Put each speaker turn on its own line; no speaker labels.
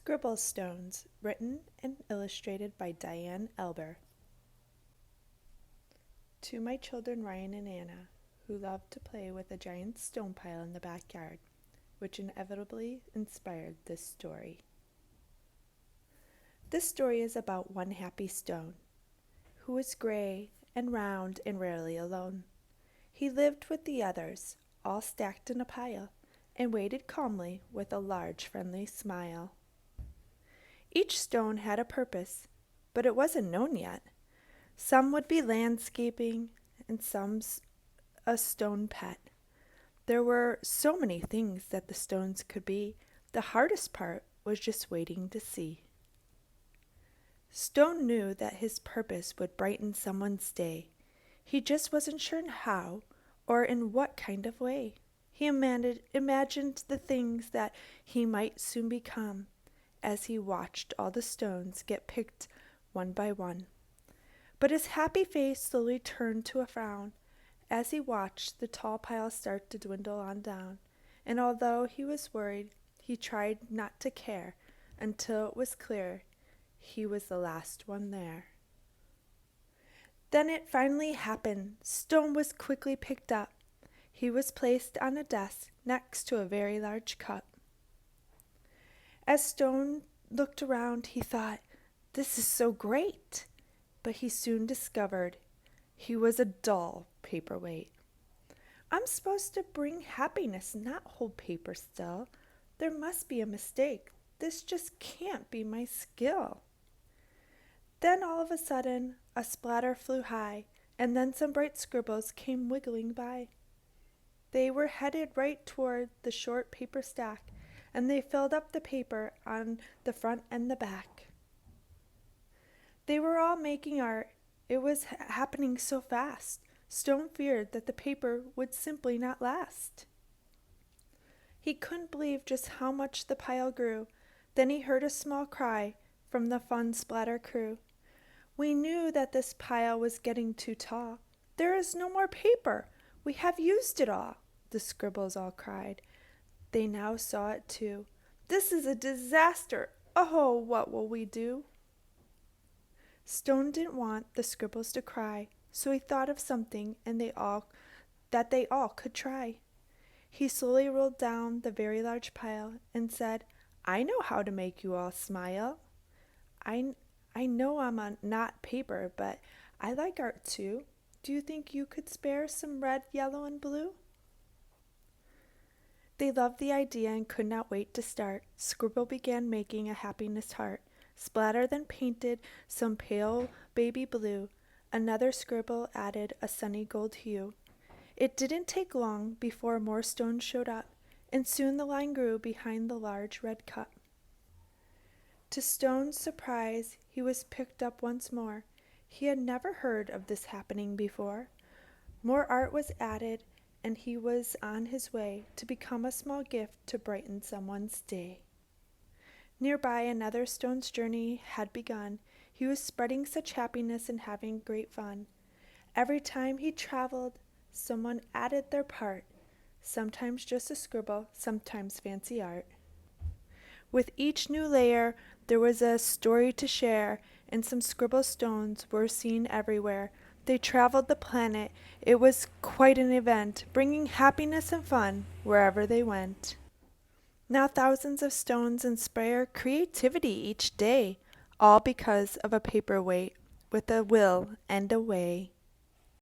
Scribble Stones, written and illustrated by Diane Alber. To my children Ryan and Anna, who loved to play with a giant stone pile in the backyard, which inevitably inspired this story. This story is about one happy stone, who was gray and round and rarely alone. He lived with the others, all stacked in a pile, and waited calmly with a large friendly smile. Each stone had a purpose, but it wasn't known yet. Some would be landscaping, and some a stone pet. There were so many things that the stones could be. The hardest part was just waiting to see. Stone knew that his purpose would brighten someone's day. He just wasn't sure how or in what kind of way. He imagined the things that he might soon become as he watched all the stones get picked one by one. But his happy face slowly turned to a frown as he watched the tall pile start to dwindle on down, and although he was worried, he tried not to care until it was clear he was the last one there. Then it finally happened. Stone was quickly picked up. He was placed on a desk next to a very large cup. As Stone looked around, he thought, "This is so great." But he soon discovered he was a dull paperweight. "I'm supposed to bring happiness, not hold paper still. There must be a mistake. This just can't be my skill." Then all of a sudden, a splatter flew high, and then some bright scribbles came wiggling by. They were headed right toward the short paper stack, and they filled up the paper on the front and the back. They were all making art. It was happening so fast. Stone feared that the paper would simply not last. He couldn't believe just how much the pile grew. Then he heard a small cry from the fun splatter crew. "We knew that this pile was getting too tall. There is no more paper. We have used it all," the scribbles all cried. They now saw it too. "This is a disaster. Oh, what will we do?" Stone didn't want the scribbles to cry, so he thought of something that they all could try. He slowly rolled down the very large pile and said, "I know how to make you all smile. I know I'm not paper, but I like art too. Do you think you could spare some red, yellow, and blue?" They loved the idea and could not wait to start. Scribble began making a happiness heart. Splatter then painted some pale baby blue. Another scribble added a sunny gold hue. It didn't take long before more stones showed up, and soon the line grew behind the large red cup. To Stone's surprise, he was picked up once more. He had never heard of this happening before. More art was added, and he was on his way to become a small gift to brighten someone's day. Nearby, another stone's journey had begun. He was spreading such happiness and having great fun. Every time he traveled, someone added their part, sometimes just a scribble, sometimes fancy art. With each new layer, there was a story to share, and some scribble stones were seen everywhere. They traveled the planet. It was quite an event, bringing happiness and fun wherever they went. Now thousands of stones inspire creativity each day, all because of a paperweight with a will and a way.